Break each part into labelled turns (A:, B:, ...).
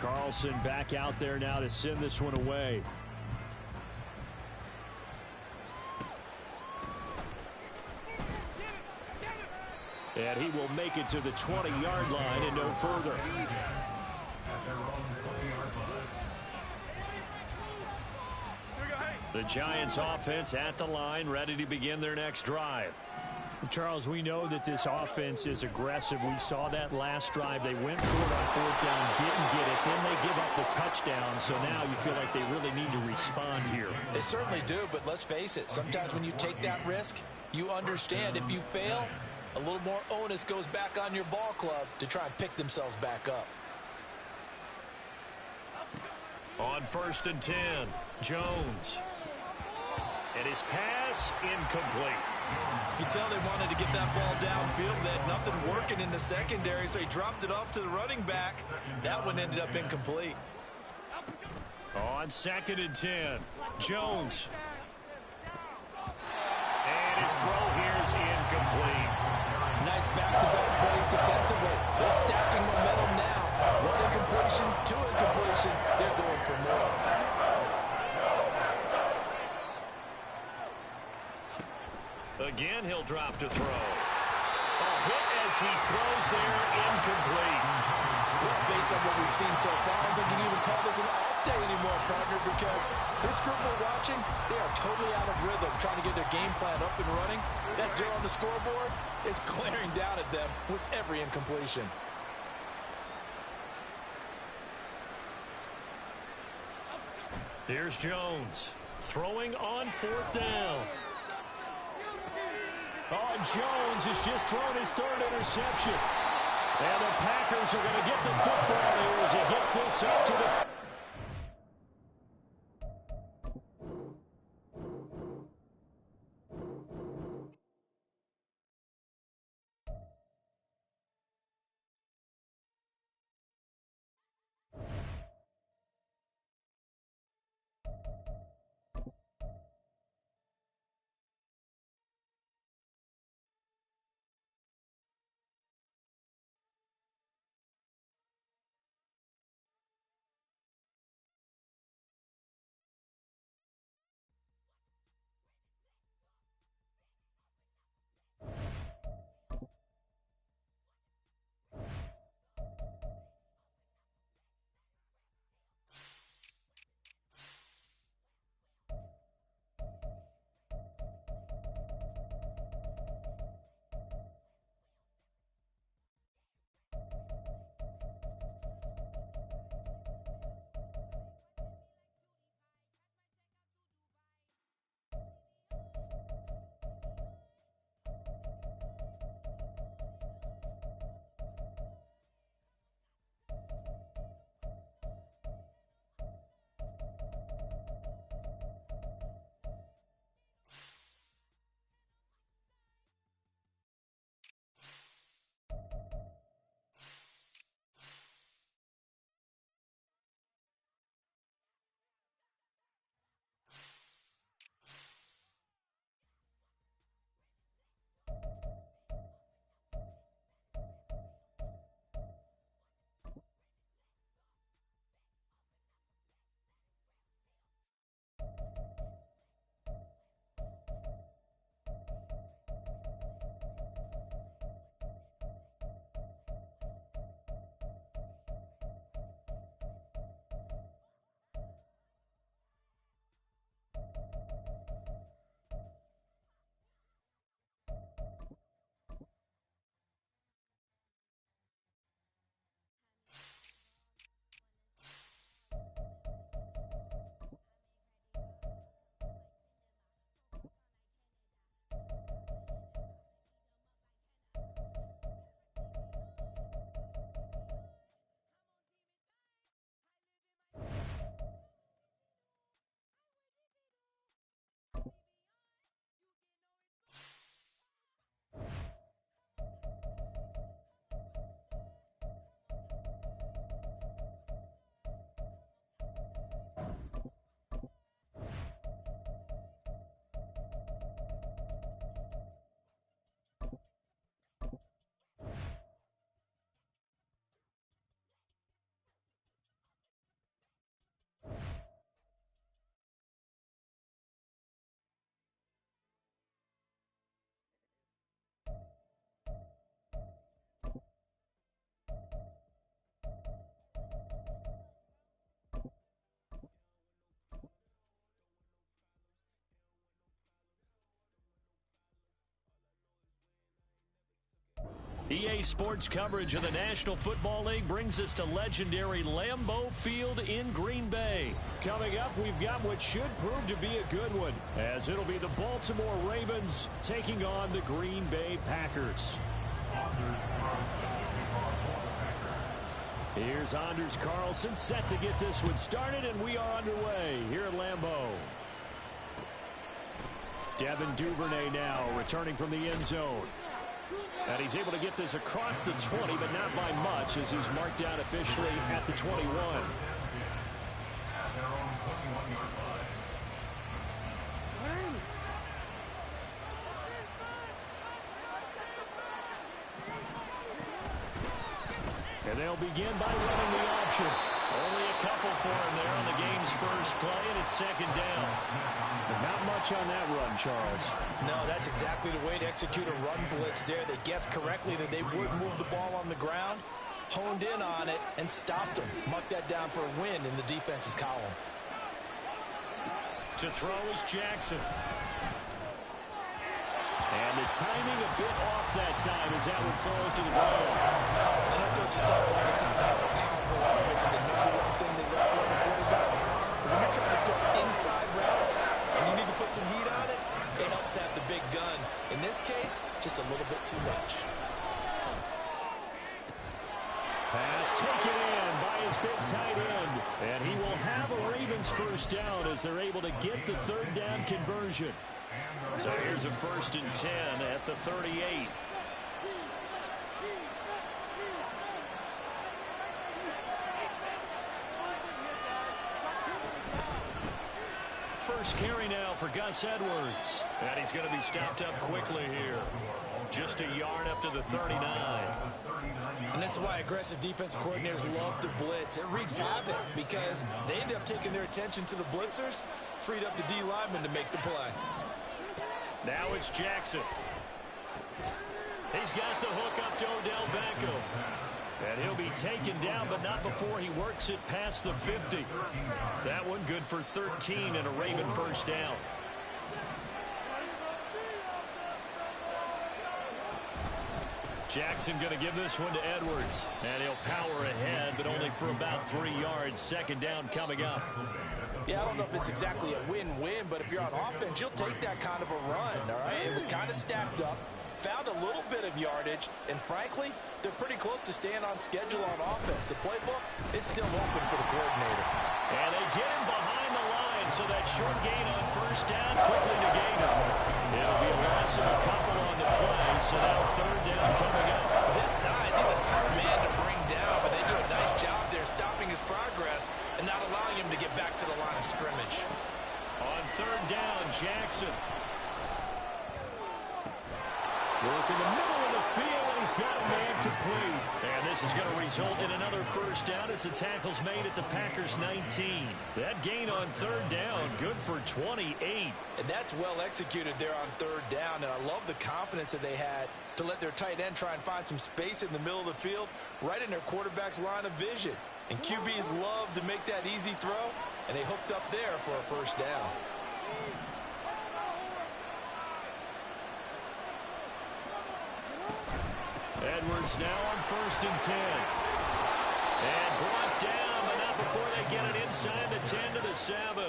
A: Carlson back out there now to send this one away. And he will make it to the 20-yard line and no further. The Giants offense at the line, ready to begin their next drive. Charles, we know that this offense is aggressive. We saw that last drive. They went for it on fourth down, didn't get it. Then they give up the touchdown. So now you feel like they really need to respond here.
B: They certainly do, but let's face it. Sometimes when you take that risk, you understand if you fail, a little more onus goes back on your ball club to try and pick themselves back up.
A: On 1st and 10, Jones. And his pass incomplete.
B: You can tell they wanted to get that ball downfield. They had nothing working in the secondary, so he dropped it off to the running back. That one ended up incomplete.
A: On 2nd and 10, Jones. And his throw here is incomplete.
B: Nice back-to-back plays defensively. They're stacking momentum now. One incompletion, two incompletion. They're going for more.
A: Again, he'll drop to throw. A hit as he throws there, incomplete.
B: Well, based on what we've seen so far, I don't think you can even call this an off day anymore, partner, because this group we're watching, they are totally out of rhythm, trying to get their game plan up and running. That 0 on the scoreboard is glaring down at them with every incompletion.
A: Here's Jones, throwing on 4th down. Oh, and Jones has just thrown his 3rd interception. And the Packers are going to get the football here as he gets this up to the EA Sports coverage of the National Football League brings us to legendary Lambeau Field in Green Bay. Coming up, we've got what should prove to be a good one, as it'll be the Baltimore Ravens taking on the Green Bay Packers. Here's Anders Carlson set to get this one started, and we are underway here at Lambeau. Devin Duvernay now returning from the end zone. And he's able to get this across the 20, but not by much, as he's marked down officially at the 21. And they'll begin by running the option. Only a couple for him there on the game's first play, and it's second down. But not much on that run, Charles.
B: No, that's exactly the way to execute a run blitz there. They guessed correctly that they would move the ball on the ground, honed in on it, and stopped them. Mark that down for a win in the defense's column.
A: To throw is Jackson. And the timing a bit off that time as that one falls to the ground.
B: I know Coach is telling somebody to have a powerful arm isn't the number one thing they look for in a quarterback. But when you're trying to throw inside routes and you need to put some heat on it, it helps have the big gun. In this case, just a little bit too much.
A: Pass taken in by his big tight end. And he will have a Ravens first down as they're able to get the third down conversion. So here's a 1st and 10 at the 38. First carry now for Gus Edwards. And he's going to be stopped up quickly here. Just a yard up to the 39.
B: And this is why aggressive defensive coordinators love to blitz. It wreaks havoc because they end up taking their attention to the blitzers, freed up the D lineman to make the play.
A: Now it's Jackson. He's got the hook up to Odell Beckham. And he'll be taken down, but not before he works it past the 50. That one good for 13 and a Raven first down. Jackson going to give this one to Edwards. And he'll power ahead, but only for about 3 yards. Second down coming up.
B: Yeah, I don't know if it's exactly a win-win, but if you're on offense, you'll take that kind of a run, all right? It was kind of stacked up, found a little bit of yardage, and frankly, they're pretty close to staying on schedule on offense. The playbook is still open for the coordinator.
A: And they get him behind the line, so that short gain on first down quickly negated. It'll be a loss of a couple on the play, so now third down coming up.
B: This size, he's a tough man to bring down, but they do a nice job there stopping his progress and not allowing him to get back to the line of scrimmage.
A: On third down, Jackson. Work in the middle of the field, and he's got a man complete. And this is going to result in another first down as the tackle's made at the Packers' 19. That gain on third down, good for 28.
B: And that's well executed there on third down, and I love the confidence that they had to let their tight end try and find some space in the middle of the field, right in their quarterback's line of vision. And QBs love to make that easy throw, and they hooked up there for a first down.
A: Edwards now on 1st and 10. And brought down, but not before they get it inside the 10 to the 7.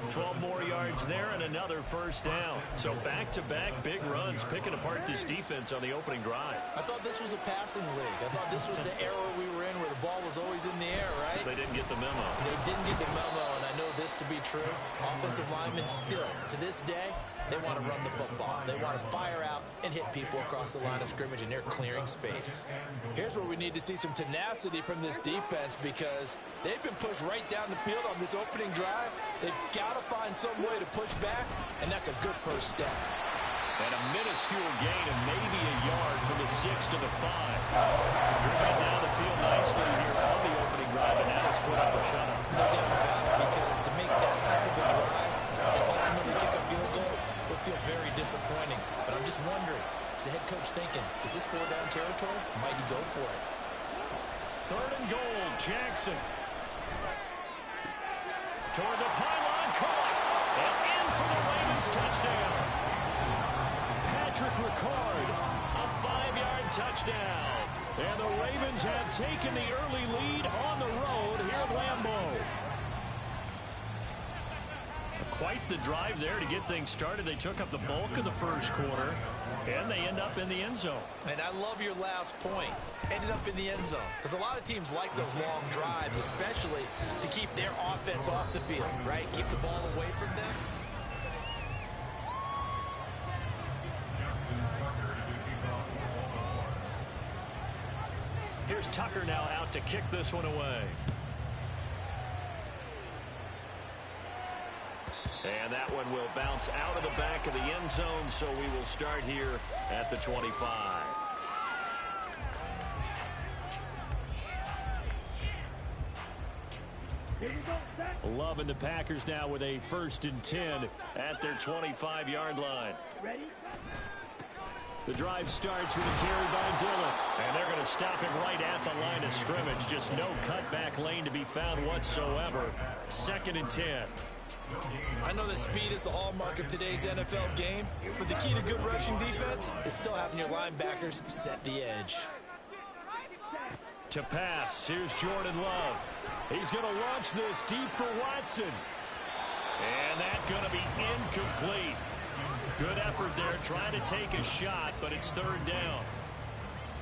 A: 12 more yards there and another first down. So back-to-back big runs, picking apart this defense on the opening drive.
B: I thought this was a passing league. I thought this was the era we were in where the ball was always in the air, right?
A: They didn't get the memo.
B: They didn't get the memo, and I know this to be true. Offensive linemen still, to this day, they want to run the football. They want to fire out and hit people across the line of scrimmage, and they're clearing space. Here's where we need to see some tenacity from this defense because they've been pushed right down the field on this opening drive. They've got to find some way to push back, and that's a good first step.
A: And a minuscule gain of maybe a yard from the 6 to the 5. Driven it down the field nicely here on the opening drive, and now it's put up or shut up.
B: No doubt about it, because to make that type of a drive and ultimately kick a field goal will feel very disappointing. But I'm just wondering, is the head coach thinking, is this 4-down territory? Might he go for it?
A: Third and goal, Jackson. Toward the pylon, caught. And in for the Ravens touchdown. Patrick Ricard, a 5-yard touchdown. And the Ravens have taken the early lead on the road here at Lambeau. Quite the drive there to get things started. They took up the bulk of the first quarter, and they end up in the end zone.
B: And I love your last point. Ended up in the end zone. Because a lot of teams like those long drives, especially to keep their offense off the field, right? Keep the ball away from them.
A: Here's Tucker now out to kick this one away. And that one will bounce out of the back of the end zone, so we will start here at the 25. Loving the Packers now with a 1st and 10 at their 25-yard line. The drive starts with a carry by Dillon. And they're going to stop it right at the line of scrimmage. Just no cutback lane to be found whatsoever. 2nd and 10.
B: I know that speed is the hallmark of today's NFL game, but the key to good rushing defense is still having your linebackers set the edge.
A: To pass, here's Jordan Love. He's going to launch this deep for Watson. And that's going to be incomplete. Good effort there, trying to take a shot, but it's 3rd down.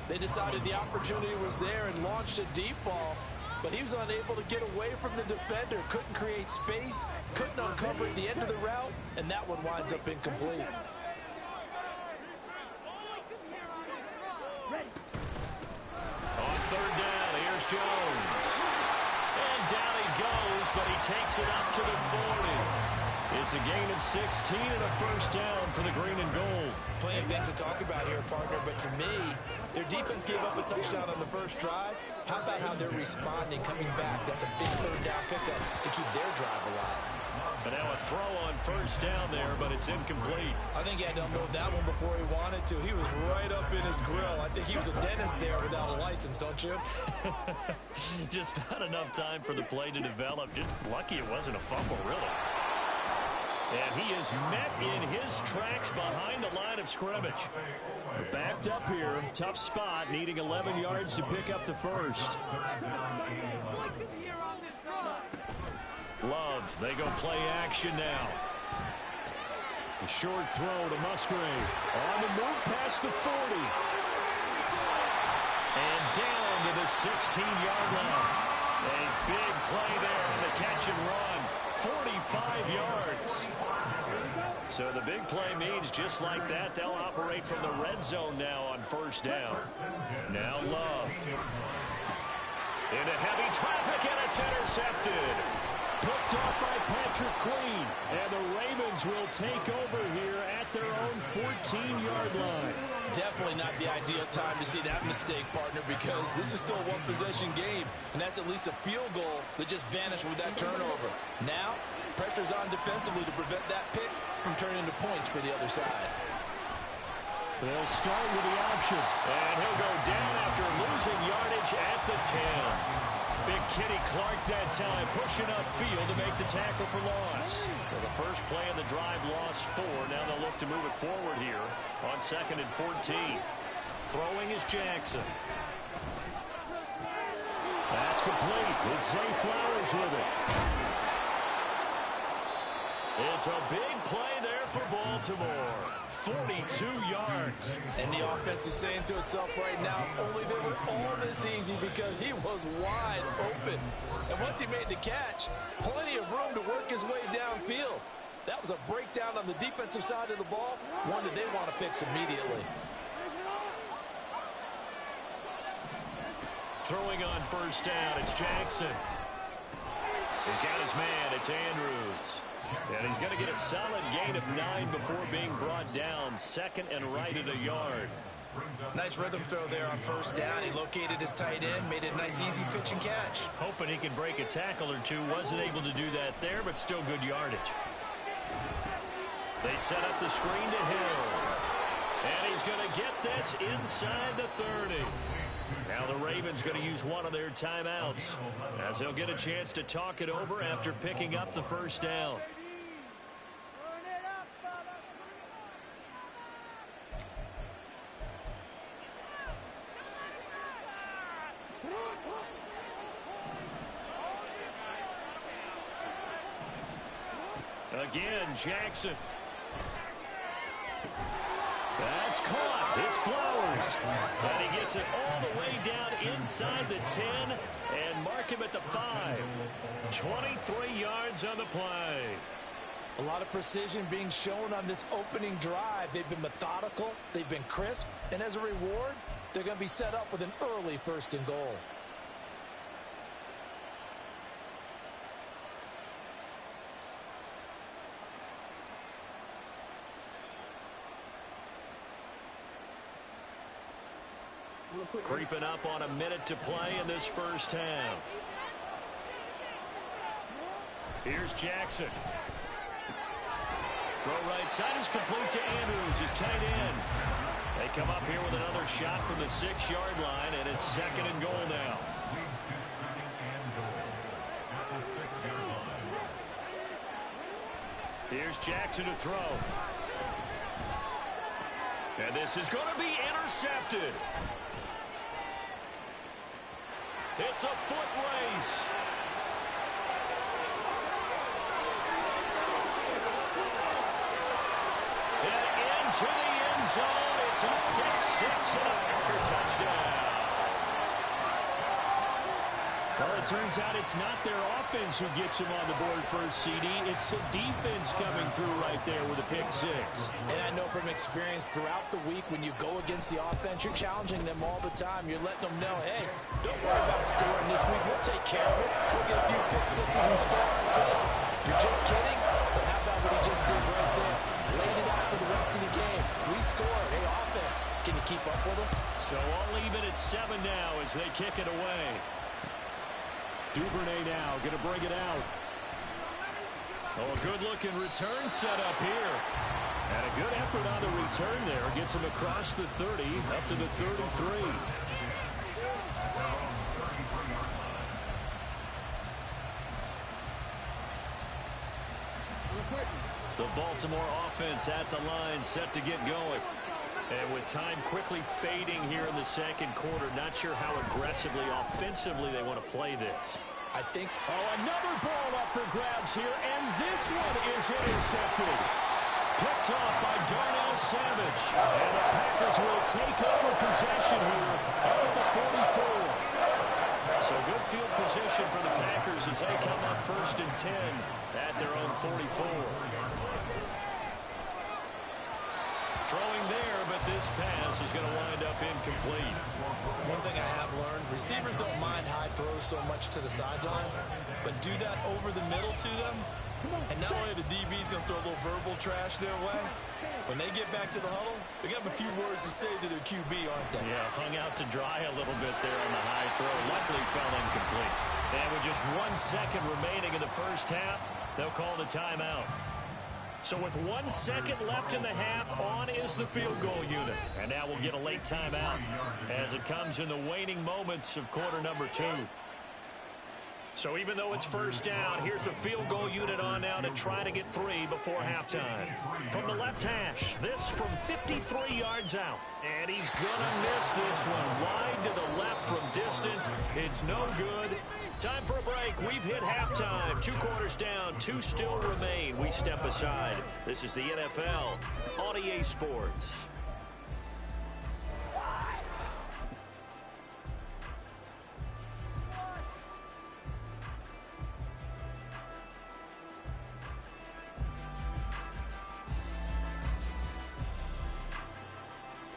B: They decided the opportunity was there and launched a deep ball, but he was unable to get away from the defender, couldn't create space, couldn't uncover at the end of the route, and that one winds up incomplete.
A: On 3rd down, here's Jones. And down he goes, but he takes it up to the 40. It's a gain of 16 and a 1st down for the green and gold.
B: Plenty of things to talk about here, partner, but to me, their defense gave up a touchdown on the first drive. How about how they're responding, coming back? That's a big 3rd down pickup to keep their drive alive.
A: But now a throw on 1st down there, but it's incomplete.
B: I think he had to unload that one before he wanted to. He was right up in his grill. I think he was a dentist there without a license, don't you?
A: Just not enough time for the play to develop. Just lucky it wasn't a fumble, really. And he is met in his tracks behind the line of scrimmage. Backed up here, tough spot, needing 11 yards to pick up the 1st. Love, they go play action now. The short throw to Musgrave. On the move past the 40. And down to the 16-yard line. A big play there on the catch and run. 45 yards. So the big play means just like that, they'll operate from the red zone now on 1st down. Now Love. Into heavy traffic, and it's intercepted. Picked off by Patrick Queen. And the Ravens will take over here at their own 14-yard line.
B: Definitely not the ideal time to see that mistake, partner, because this is still a one-possession game, and that's at least a field goal that just vanished with that turnover. Now, pressure's on defensively to prevent that pick from turning into points for the other side.
A: They'll start with the option, and he'll go down after losing yardage at the 10. Big Kitty Clark that time, pushing upfield to make the tackle for loss. Well, the first play of the drive lost 4. Now they'll look to move it forward here on 2nd and 14. Throwing is Jackson. That's complete. It's Zay Flowers with it. It's a big play there for Baltimore. 42 yards.
B: And the offense is saying to itself right now, only they were all this easy because he was wide open. And once he made the catch, plenty of room to work his way downfield. That was a breakdown on the defensive side of the ball, one that they want to fix immediately.
A: Throwing on 1st down, it's Jackson. He's got his man, it's Andrews. And he's going to get a solid gain of 9 before being brought down. 2nd and right at a yard.
B: Nice rhythm throw there on 1st down. He located his tight end, made it a nice easy pitch and catch.
A: Hoping he could break a tackle or two. Wasn't able to do that there, but still good yardage. They set up the screen to Hill. And he's going to get this inside the 30. Now the Ravens going to use one of their timeouts as they'll get a chance to talk it over after picking up the 1st down. Again, Jackson. That's caught. It's Flowers. And he gets it all the way down inside the 10 and mark him at the 5. 23 yards on the play.
B: A lot of precision being shown on this opening drive. They've been methodical. They've been crisp. And as a reward, they're going to be set up with an early 1st and goal.
A: Creeping up on a minute to play in this first half. Here's Jackson. Throw right side is complete to Andrews, his tight end. They come up here with another shot from the 6-yard line, and it's 2nd and goal now. Here's Jackson to throw. And this is going to be intercepted. It's a foot race. And into the end zone. It's a pick 6 and a Packer touchdown. Well, it turns out it's not their offense who gets them on the board first, CD. It's the defense coming through right there with a pick 6.
B: And I know from experience throughout the week when you go against the offense, you're challenging them all the time. You're letting them know, hey, don't worry about scoring this week. We'll take care of it. We'll get a few pick 6s and score ourselves. You're just kidding? But how about what he just did right there? Laid it out for the rest of the game. We scored. Hey, offense, can you keep up with us?
A: So all even at 7 now as they kick it away. Duvernay now going to bring it out. Oh, a good-looking return set up here. And a good effort on the return there. Gets him across the 30, up to the 33. The Baltimore offense at the line, set to get going. And with time quickly fading here in the 2nd quarter, not sure how aggressively, offensively they want to play this.
B: I think...
A: Oh, another ball up for grabs here, and this one is intercepted. Picked off by Darnell Savage. And the Packers will take over possession here up at the 44. So good field position for the Packers as they come up 1st and 10 at their own 44. Throwing there, but this pass is going to wind up incomplete.
B: One thing I have learned, receivers don't mind high throws so much to the sideline, but do that over the middle to them, and not only the DB's going to throw a little verbal trash their way, when they get back to the huddle, they're going to have a few words to say to their QB, aren't they?
A: Yeah, hung out to dry a little bit there on the high throw. Luckily fell incomplete. And with just 1 second remaining in the first half, they'll call the timeout. So with 1 second left in the half, on is the field goal unit. And now we'll get a late timeout as it comes in the waning moments of quarter number 2. So even though it's first down, here's the field goal unit on now to try to get 3 before halftime. From the left hash, this from 53 yards out. And he's going to miss this one. Wide to the left from distance. It's no good. Time for a break. We've hit halftime. 2 quarters down. 2 still remain. We step aside. This is the NFL on EA Sports.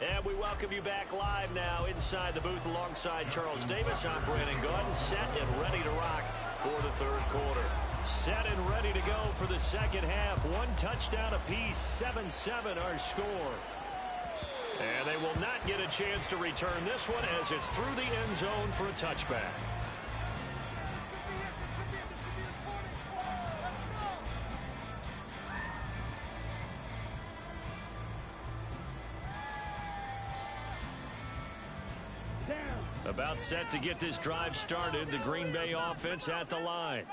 A: And we welcome you back live now inside the booth alongside Charles Davis. I'm Brandon Gordon, set and ready to rock for the 3rd quarter. Set and ready to go for the 2nd half. 1 touchdown apiece, 7-7 our score. And they will not get a chance to return this one as it's through the end zone for a touchback. About set to get this drive started. The Green Bay offense at the line.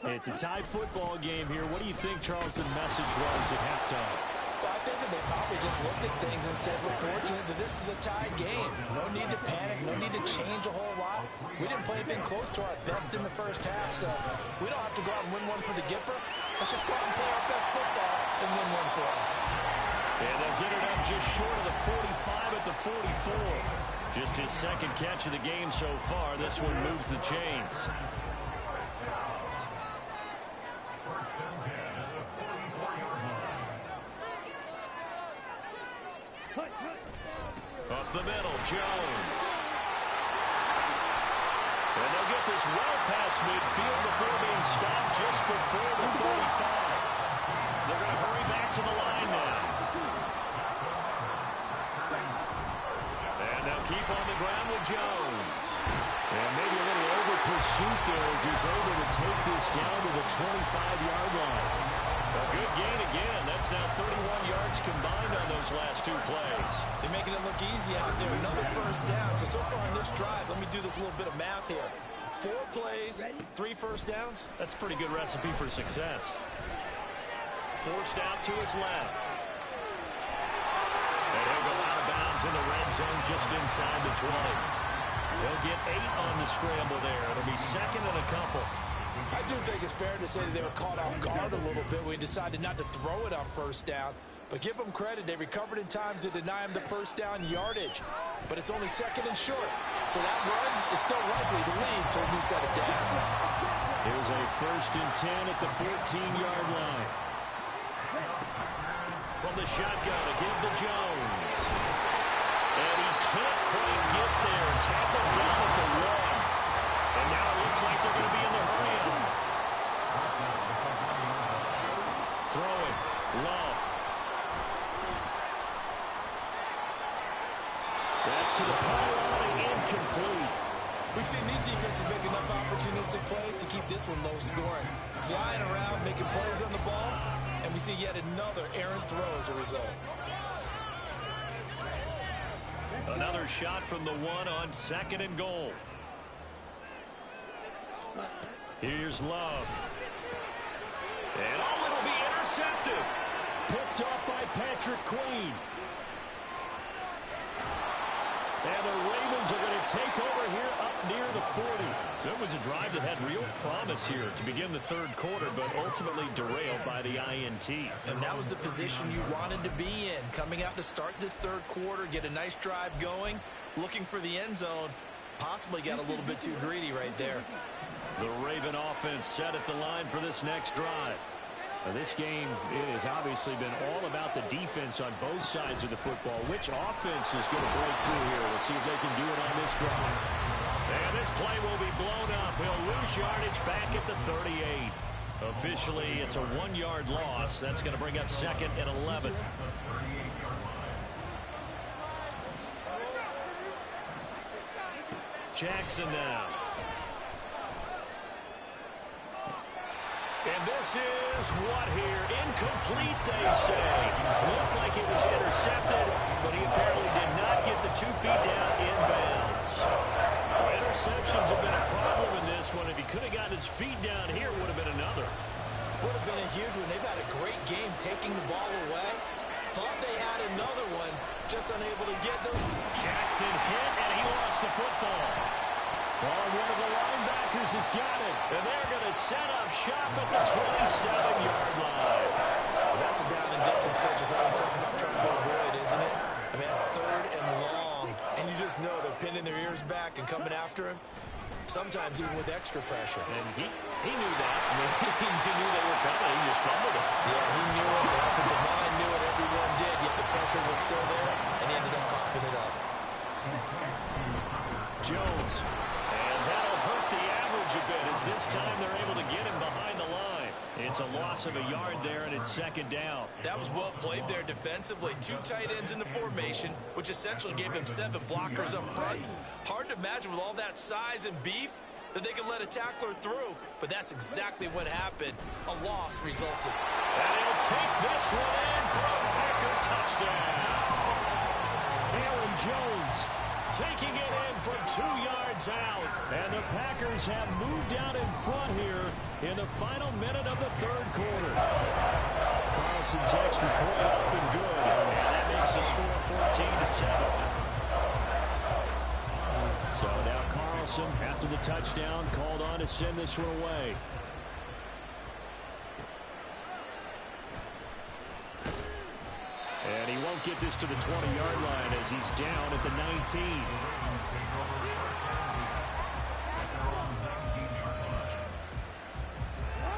A: It's a tie football game here. What do you think, Charles, the message was at halftime?
B: Well, I think that they probably just looked at things and said, we're fortunate that this is a tie game. No need to panic. No need to change a whole lot. We didn't play anything close to our best in the first half, so we don't have to go out and win one for the Gipper. let's just go out and play our best football and win one for us.
A: And they'll get it up just short of the 45 at the 44. Just his second catch of the game so far. This one moves the chains. Up the middle, Jones. And they'll get this well past midfield before being stopped just before the 45. They're going to hurry back to the line now. And they'll keep on the ground with Jones. And maybe a little over pursuit there as he's able to take this down to the 25-yard line. A good gain again. That's now 31 yards combined on those last two plays.
B: They're making it look easy out there. Another first down. So far on this drive, let me do this little bit of math here. 4 plays, 3 first downs.
A: That's a pretty good recipe for success. Forced out to his left. And he'll go out of bounds in the red zone just inside the 20. He'll get 8 on the scramble there. It'll be second and a couple.
B: I do think it's fair to say that they were caught off guard a little bit when he decided not to throw it on first down. But give them credit. They recovered in time to deny him the first down yardage. But it's only second and short. So that run is still likely to lead to a new set of downs.
A: Here's a 1st and 10 at the 14-yard line. From the shotgun to give to Jones. And he can't quite get there. Tackled down at the 1. And now it looks like they're going to be in the hurry-up. Throwing. Love. That's to the pylon, incomplete.
B: We've seen these defenses make enough opportunistic plays to keep this one low scoring. Flying around, making plays on the ball, and we see yet another errant throw as a result.
A: Another shot from the 1 on 2nd and goal. Here's Love. And it'll be intercepted. Picked off by Patrick Queen. And the Ravens are going to take over here up near the 40. So it was a drive that had real promise here to begin the 3rd quarter, but ultimately derailed by the INT.
B: And that was the position you wanted to be in. Coming out to start this 3rd quarter, get a nice drive going, looking for the end zone. Possibly got a little bit too greedy right there.
A: The Raven offense set at the line for this next drive. Now, this game, it has obviously been all about the defense on both sides of the football. Which offense is going to break through here? We'll see if they can do it on this drive. And this play will be blown up. He'll lose yardage back at the 38. Officially, it's a 1-yard loss. That's going to bring up 2nd and 11. Jackson now. And this is what here? Incomplete, they say. Looked like it was intercepted, but he apparently did not get the 2 feet down in bounds. Well, interceptions have been a problem in this one. If he could have gotten his feet down here, would have been another.
B: Would have been a huge one. They've had a great game taking the ball away. Thought they had another one, just unable to get those.
A: Jackson hit, and he lost the football. Well, one of the linebackers has got it. And they're going to set up shop at the 27-yard line.
B: Well, that's a down and distance coaches always talking about trying to avoid, isn't it? I mean, that's 3rd and long. And you just know they're pinning their ears back and coming after him, sometimes even with extra pressure.
A: And he knew that. I mean, he knew they were coming. He just fumbled it.
B: Yeah, he knew it. The offensive line knew it. Everyone did, yet the pressure was still there, and he ended up coughing it up.
A: Jones. That'll hurt the average a bit as this time they're able to get him behind the line. It's a loss of a yard there, and it's 2nd down.
B: That was well played there defensively. 2 tight ends in the formation, which essentially gave him 7 blockers up front. Hard to imagine with all that size and beef that they could let a tackler through, but that's exactly what happened. A loss resulted.
A: And he'll take this one in for a Packer touchdown. Aaron Jones taking it in from 2 yards out. And the Packers have moved out in front here in the final minute of the 3rd quarter. Carlson's extra point up and good. And that makes the score 14-7. So now Carlson, after the touchdown, called on to send this one away. And he won't get this to the 20-yard line as he's down at the 19.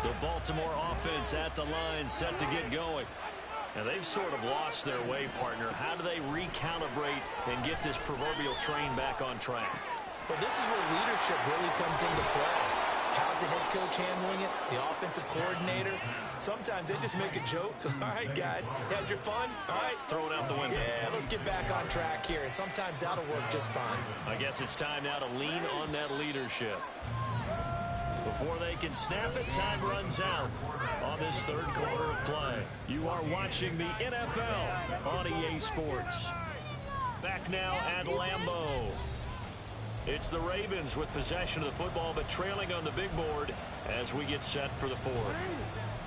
A: The Baltimore offense at the line, set to get going. Now, they've sort of lost their way, partner. How do they recalibrate and get this proverbial train back on track?
B: Well, this is where leadership really comes into play. How's the head coach handling it? The offensive coordinator? Sometimes they just make a joke. All right, guys, had your fun? All right.
A: Throw it out the window.
B: Yeah, let's get back on track here. And sometimes that'll work just fine.
A: I guess it's time now to lean on that leadership. Before they can snap it, time runs out on this third quarter of play. You are watching the NFL on EA Sports. Back now at Lambeau. It's the Ravens with possession of the football, but trailing on the big board as we get set for the fourth.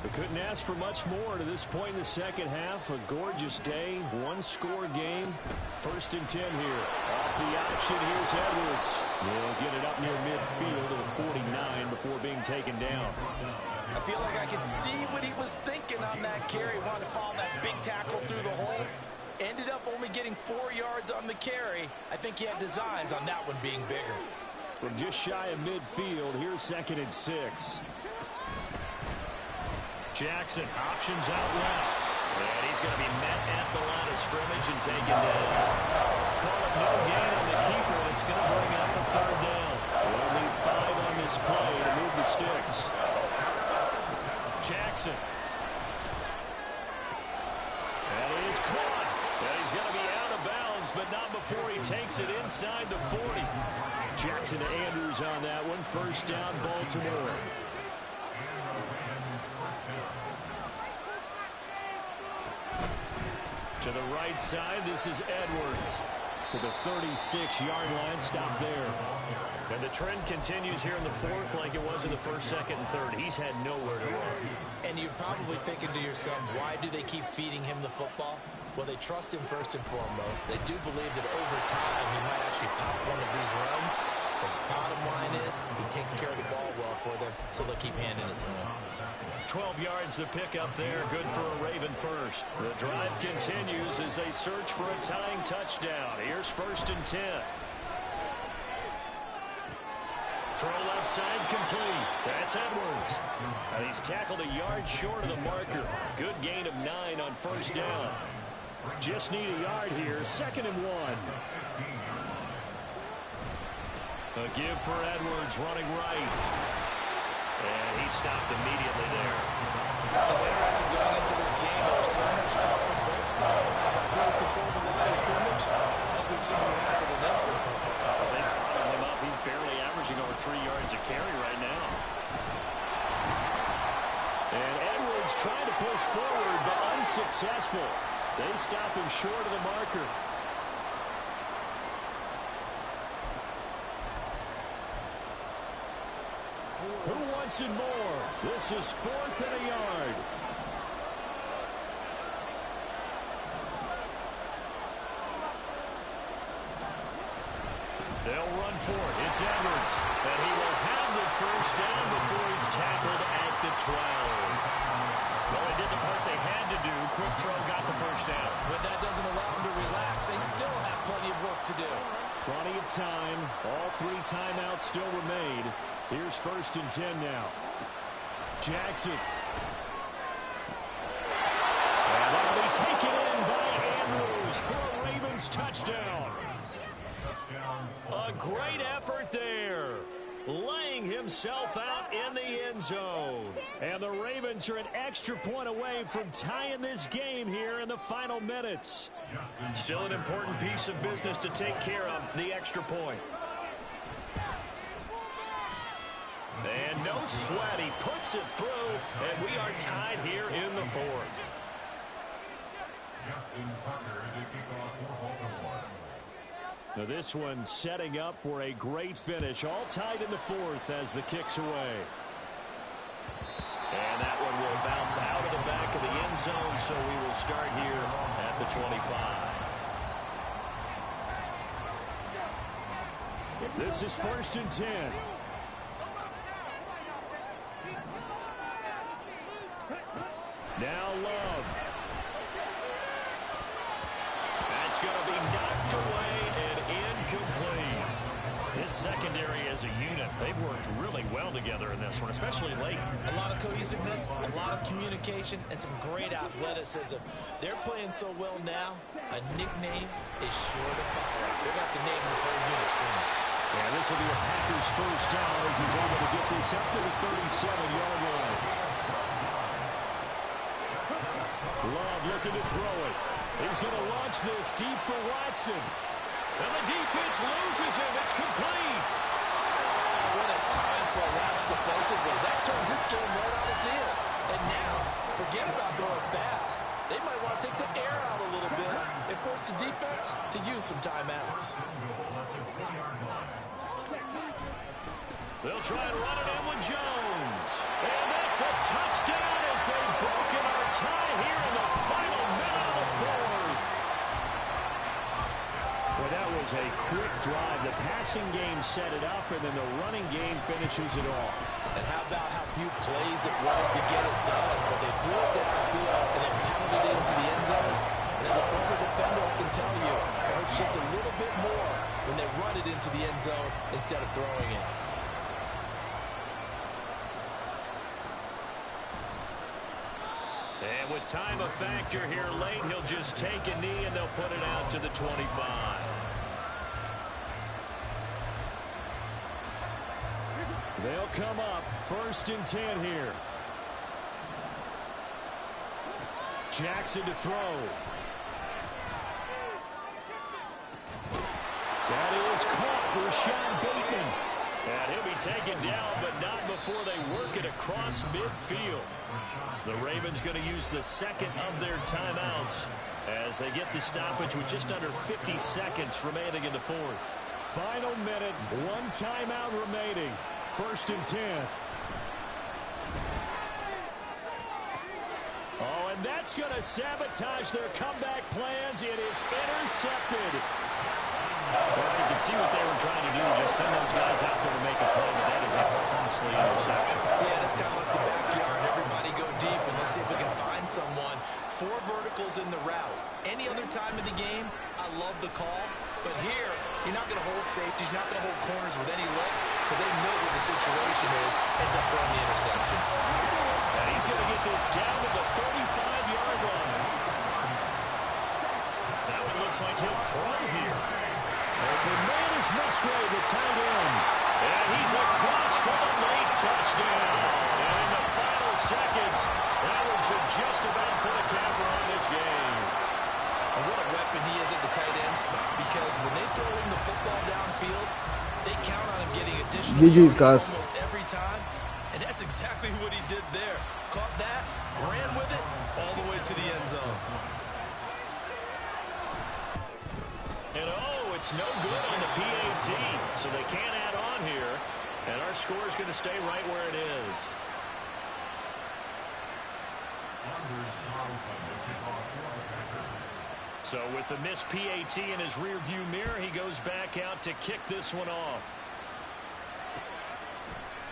A: We couldn't ask for much more to this point in the second half. A gorgeous day, one-score game. 1st and 10 here. Off the option, here's Edwards. He'll get it up near midfield to the 49 before being taken down.
B: I feel like I can see what he was thinking on that carry. Wanted to follow that big tackle through the hole. Ended up only getting 4 yards on the carry. I think he had designs on that one being bigger.
A: From just shy of midfield, here's 2nd and 6. Jackson options out left. And he's going to be met at the line of scrimmage and taken down. Call it no gain on the keeper, and it's going to bring up a 3rd down. We'll need 5 on this play to move the sticks. Jackson. That is caught. And he's going to be out of bounds, but not before he takes it inside the 40. Jackson to Andrews on that one. 1st down, Baltimore. To the right side, this is Edwards. To the 36-yard line, stop there. And the trend continues here in the fourth like it was in the 1st, 2nd, and 3rd. He's had nowhere to run.
B: And you're probably thinking to yourself, why do they keep feeding him the football? Well, they trust him first and foremost. They do believe that over time he might actually pop one of these runs. The bottom line is he takes care of the ball well for them, so they'll keep handing it to him.
A: 12 yards to pick up there. Good for a Raven first. The drive continues as they search for a tying touchdown. Here's 1st and 10. Throw left side complete. That's Edwards. And he's tackled a yard short of the marker. Good gain of 9 on 1st down. Just need a yard here. 2nd and 1. A give for Edwards running right. And he stopped immediately there.
B: It's interesting going into this game. There was so much talk from both sides about who will control the line of scrimmage. I think we've seen who has it in this one so far.
A: They bottled him up. He's barely averaging over 3 yards a carry right now. And Edwards trying to push forward, but unsuccessful. They stop him short of the marker. Who wants it more? This is 4th and a yard. They'll run for it. It's Edwards. And he will have the 1st down before he's tackled at the 12. Well, they did the part they had to do. Quick throw got the 1st down.
B: But that doesn't allow them to relax. They still have plenty of work to do.
A: Plenty of time. All 3 timeouts still remain. Here's 1st and 10 now. Jackson. And that'll be taken in by Andrews for a Ravens touchdown. A great effort there. Laying himself out in the end zone. And the Ravens are an extra point away from tying this game here in the final minutes. Still an important piece of business to take care of, the extra point. And no sweat, he puts it through, and we are tied here in the 4th. Now this one setting up for a great finish, all tied in the 4th as the kick's away. And that one will bounce out of the back of the end zone, so we will start here at the 25. This is 1st and 10. Now Love. secondary as a unit. They've worked really well together in this one, especially late.
B: A lot of cohesiveness, a lot of communication, and some great athleticism. They're playing so well now, a nickname is sure to follow. They're going to have to name this whole unit soon.
A: Yeah, this will be a Packers first down as he's able to get this up to the 37-yard line. Love looking to throw it. He's going to launch this deep for Watson. And the defense loses him. It's complete.
B: What a time for a lapse defensively. That turns this game right on its ear. And now, forget about going fast. They might want to take the air out a little bit and force the defense to use some timeouts.
A: They'll try and run it in with Jones. And that's a touchdown as they've broken our tie here in the final minute of the fourth. Well, that was a quick drive. The passing game set it up, and then the running game finishes it off.
B: And how about how few plays it was to get it done? But they threw it downfield and then pounded it into the end zone. And as a former defender, I can tell you, it hurts just a little bit more when they run it into the end zone instead of throwing it.
A: And with time a factor here late, he'll just take a knee and they'll put it out to the 25. They'll come up 1st and 10 here. Jackson to throw. That is caught. Rashad Bateman. And he'll be taken down, but not before they work it across midfield. The Ravens going to use the second of their timeouts as they get the stoppage with just under 50 seconds remaining in the fourth. Final minute, 1 timeout remaining. 1st and 10. Oh, and that's going to sabotage their comeback plans. It is intercepted. Well, you can see what they were trying to do, just send those guys out there to make a play, but that is a costly interception.
B: Yeah, it's kind of like the backyard. Everybody go deep, and let's see if we can find someone. 4 verticals in the route. Any other time of the game, I love the call. But here, you're not going to hold safeties. You're not going to hold corners with any looks because they know what the situation is. Ends up throwing the interception.
A: And he's going to get this down to the 35-yard line. That one looks like he'll throw here. Open man is Musgrave, the tight end. And he's across for the late touchdown. And in the final seconds, that one should just about put a capper on this game.
B: And what a weapon he is at the tight end spot, because when they throw him the football downfield, they count on him getting additional
C: GG's,
B: yards
C: guys.
B: almost every time. And that's exactly what he did there. Caught that, ran with it, all the way to the end zone.
A: And oh, it's no good on the PAT, so they can't add on here. And our score is going to stay right where it is. So with the missed PAT in his rearview mirror, he goes back out to kick this one off.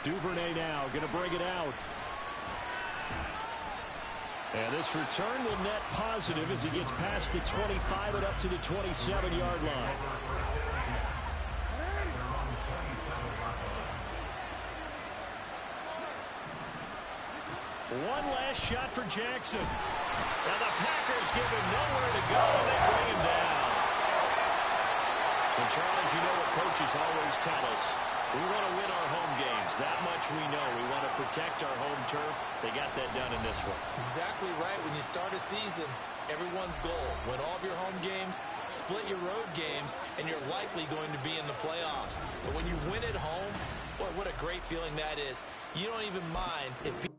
A: Duvernay now going to bring it out. And this return will net positive as he gets past the 25 and up to the 27-yard line. One last shot for Jackson. Now the Packers give him nowhere to go, and they bring him down. And Charles, you know what coaches always tell us. We want to win our home games. That much we know. We want to protect our home turf. They got that done in this one.
B: Exactly right. When you start a season, everyone's goal, win all of your home games, split your road games, and you're likely going to be in the playoffs. But when you win at home, boy, what a great feeling that is. You don't even mind if people